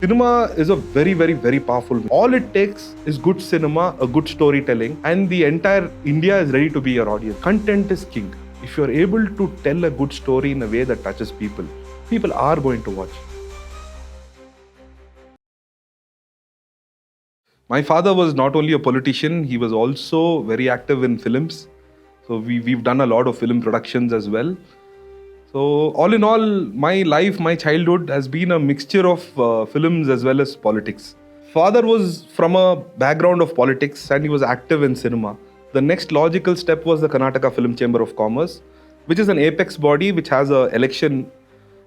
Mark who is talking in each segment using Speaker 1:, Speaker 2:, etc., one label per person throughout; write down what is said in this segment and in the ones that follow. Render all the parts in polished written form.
Speaker 1: Cinema is a very, very, very powerful. All it takes is good cinema, a good storytelling, and the entire India is ready to be your audience. Content is king. If you're able to tell a good story in a way that touches people, people are going to watch. My father was not only a politician, he was also very active in films. So we've done a lot of film productions as well. So all in all, my life, my childhood has been a mixture of films as well as politics. Father was from a background of politics and he was active in cinema. The next logical step was the Karnataka Film Chamber of Commerce, which is an apex body which has an election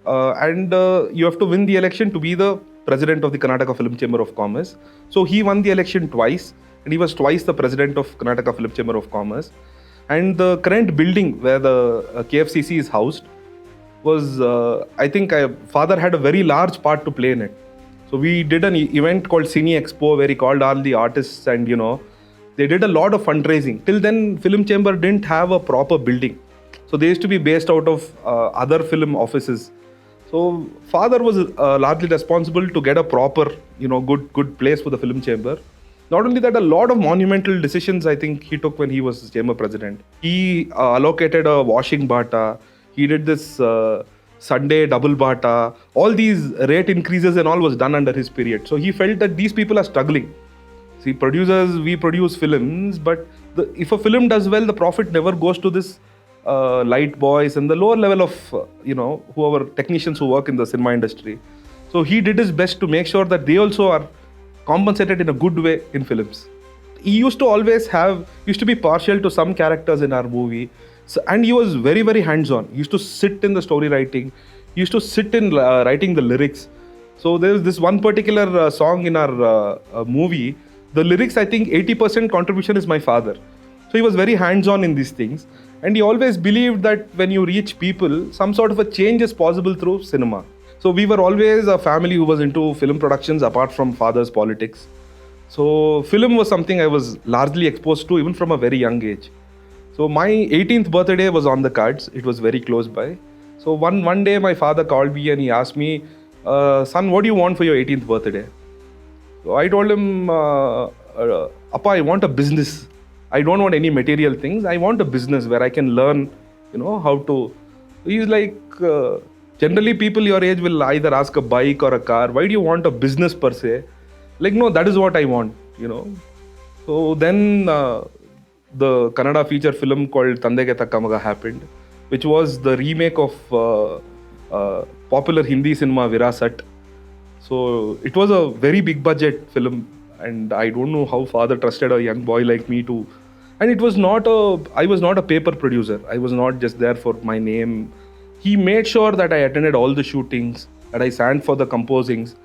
Speaker 1: and you have to win the election to be the president of the Karnataka Film Chamber of Commerce. So he won the election twice and he was twice the president of Karnataka Film Chamber of Commerce. And the current building where the KFCC is housed was, father had a very large part to play in it. So we did an event called Expo where he called all the artists and, they did a lot of fundraising. Till then, Film Chamber didn't have a proper building. So they used to be based out of other film offices. So father was largely responsible to get a proper, good place for the Film Chamber. Not only that, a lot of monumental decisions I think he took when he was chamber president. He allocated a washing bata. He did this Sunday double bata. All these rate increases and all was done under his period. So he felt that these people are struggling. See, producers, we produce films, but if a film does well, the profit never goes to this light boys and the lower level of, whoever technicians who work in the cinema industry. So he did his best to make sure that they also are compensated in a good way in films. He used to be partial to some characters in our movie. So, and he was very, very hands-on. He used to sit in the story writing. He used to sit in writing the lyrics. So there was this one particular song in our movie. The lyrics, I think 80% contribution is my father. So he was very hands-on in these things. And he always believed that when you reach people, some sort of a change is possible through cinema. So we were always a family who was into film productions apart from father's politics. So film was something I was largely exposed to even from a very young age. So my 18th birthday was on the cards. It was very close by. So one day my father called me and he asked me, son, what do you want for your 18th birthday? So I told him, Appa, I want a business. I don't want any material things. I want a business where I can learn, how to. He's like, generally people your age will either ask a bike or a car. Why do you want a business per se? Like, no, that is what I want, So then the Kannada feature film called Tandege Takkamaga happened, which was the remake of popular Hindi cinema Virasat. So it was a very big budget film and I don't know how father trusted a young boy like me to. And I was not a paper producer. I was not just there for my name. He made sure that I attended all the shootings, that I sang for the composings.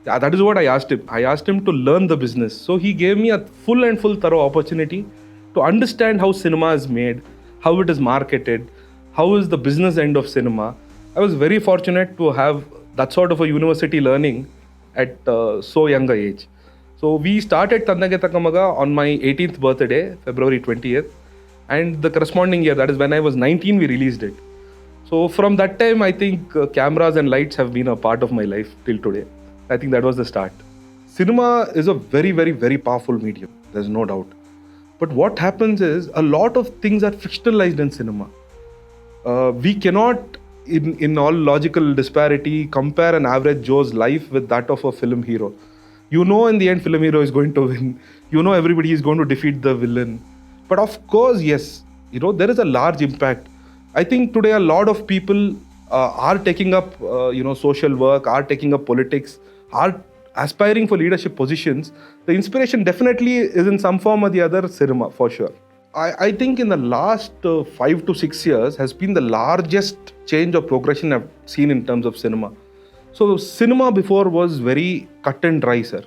Speaker 1: That is what I asked him. I asked him to learn the business. So he gave me a full thorough opportunity to understand how cinema is made, how it is marketed, how is the business end of cinema. I was very fortunate to have that sort of a university learning at so young a age. So we started Tandage Takkamaga on my 18th birthday, February 20th. And the corresponding year, that is when I was 19, we released it. So from that time, I think cameras and lights have been a part of my life till today. I think that was the start. Cinema is a very, very, very powerful medium. There's no doubt. But what happens is a lot of things are fictionalized in cinema. We cannot, in all logical disparity, compare an average Joe's life with that of a film hero. In the end, film hero is going to win. Everybody is going to defeat the villain. But of course, yes, there is a large impact. I think today a lot of people are taking up, social work, are taking up politics, are aspiring for leadership positions. The inspiration definitely is in some form or the other cinema, for sure. I think in the last 5 to 6 years has been the largest change or progression I've seen in terms of cinema. So cinema before was very cut and dry, sir.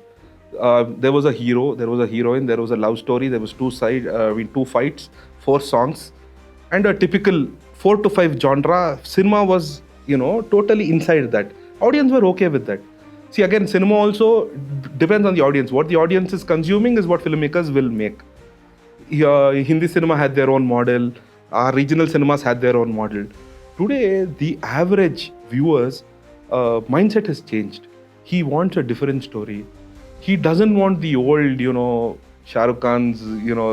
Speaker 1: There was a hero, there was a heroine, there was a love story, there was two fights, 4 songs, and a typical 4 to 5 genre. Cinema was, totally inside that. Audience were okay with that. See, again, cinema also depends on the audience. What the audience is consuming is what filmmakers will make. Hindi cinema had their own model. Our regional cinemas had their own model. Today, the average viewers mindset has changed. He wants a different story. He doesn't want the old, Shah Rukh Khan's,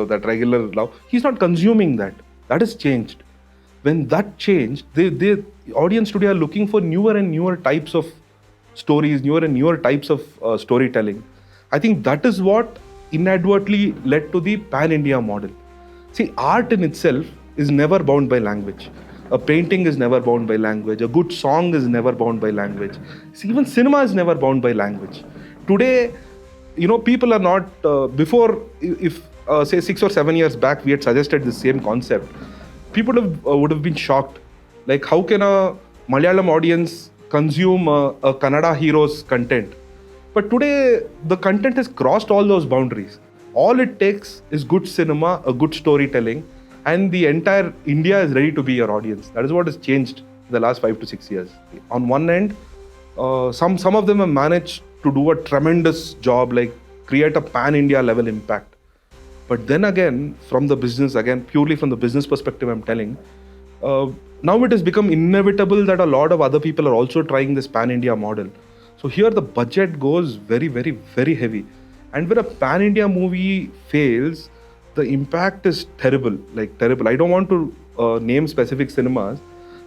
Speaker 1: that regular love. He's not consuming that. That has changed. When that changed, the audience today are looking for newer and newer types of stories, newer and newer types of storytelling. I think that is what inadvertently led to the pan-India model. See, art in itself is never bound by language. A painting is never bound by language. A good song is never bound by language. See, even cinema is never bound by language. Today, people are not, before, if say 6 or 7 years back, we had suggested the same concept, people would have been shocked. Like, how can a Malayalam audience consume a Kannada hero's content? But today, the content has crossed all those boundaries. All it takes is good cinema, a good storytelling, and the entire India is ready to be your audience. That is what has changed in the last 5 to 6 years. On one end, some of them have managed to do a tremendous job, like create a pan-India level impact. But then again, purely from the business perspective, I'm telling, now it has become inevitable that a lot of other people are also trying this pan-India model. So here the budget goes very, very, very heavy. And when a pan-India movie fails, the impact is terrible, like terrible. I don't want to name specific cinemas,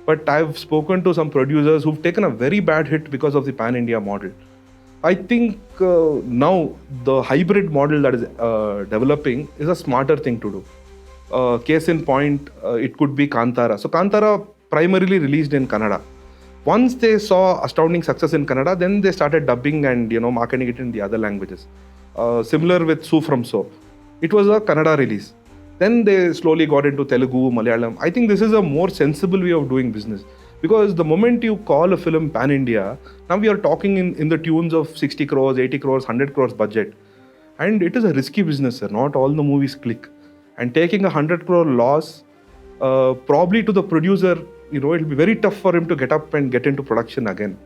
Speaker 1: but I've spoken to some producers who've taken a very bad hit because of the pan-India model. I think now the hybrid model that is developing is a smarter thing to do. Case in point, it could be Kantara. So Kantara primarily released in Kannada. Once they saw astounding success in Kannada, then they started dubbing and marketing it in the other languages. Similar with Su From So. It was a Kannada release. Then they slowly got into Telugu, Malayalam. I think this is a more sensible way of doing business. Because the moment you call a film pan-India, now we are talking in the tunes of 60 crores, 80 crores, 100 crores budget. And it is a risky business, sir. Not all the movies click. And taking a 100 crore loss, probably to the producer, it'll be very tough for him to get up and get into production again.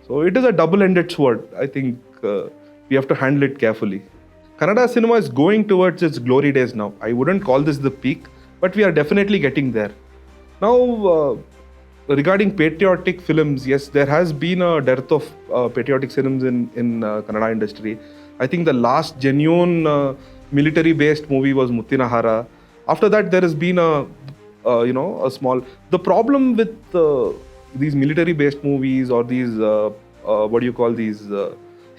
Speaker 1: So it is a double-ended sword. I think we have to handle it carefully. Kannada cinema is going towards its glory days now. I wouldn't call this the peak, but we are definitely getting there. Now, regarding patriotic films, yes, there has been a dearth of patriotic films in Kannada industry. I think the last genuine military-based movie was Muttinahara. After that, there has been a small. The problem with these military-based movies or these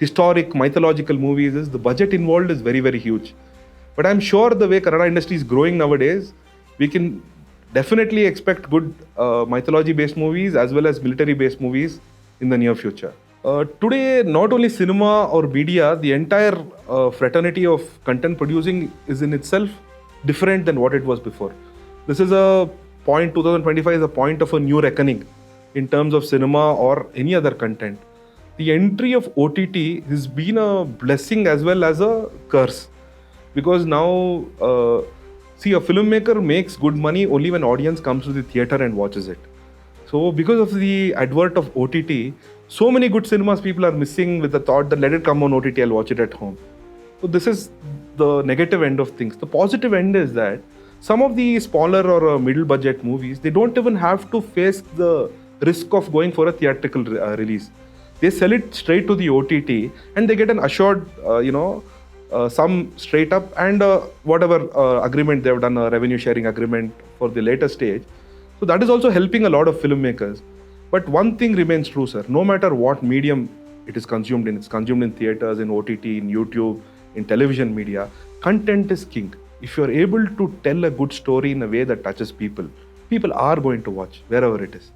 Speaker 1: historic mythological movies is the budget involved is very, very huge. But I'm sure the way Kannada industry is growing nowadays, we can definitely expect good mythology-based movies as well as military-based movies in the near future. Today, not only cinema or media, the entire fraternity of content producing is in itself different than what it was before. This is a point, 2025 is a point of a new reckoning in terms of cinema or any other content. The entry of OTT has been a blessing as well as a curse. Because now, see, a filmmaker makes good money only when audience comes to the theater and watches it. So because of the advert of OTT, so many good cinemas people are missing with the thought that let it come on OTT, I'll watch it at home. So this is the negative end of things. The positive end is that some of the smaller or middle budget movies, they don't even have to face the risk of going for a theatrical release. They sell it straight to the OTT and they get an assured, some straight up and whatever agreement they've done, a revenue sharing agreement for the later stage. So that is also helping a lot of filmmakers. But one thing remains true, sir. No matter what medium it is consumed in, it's consumed in theaters, in OTT, in YouTube, in television media, content is king. If you're able to tell a good story in a way that touches people, people are going to watch wherever it is.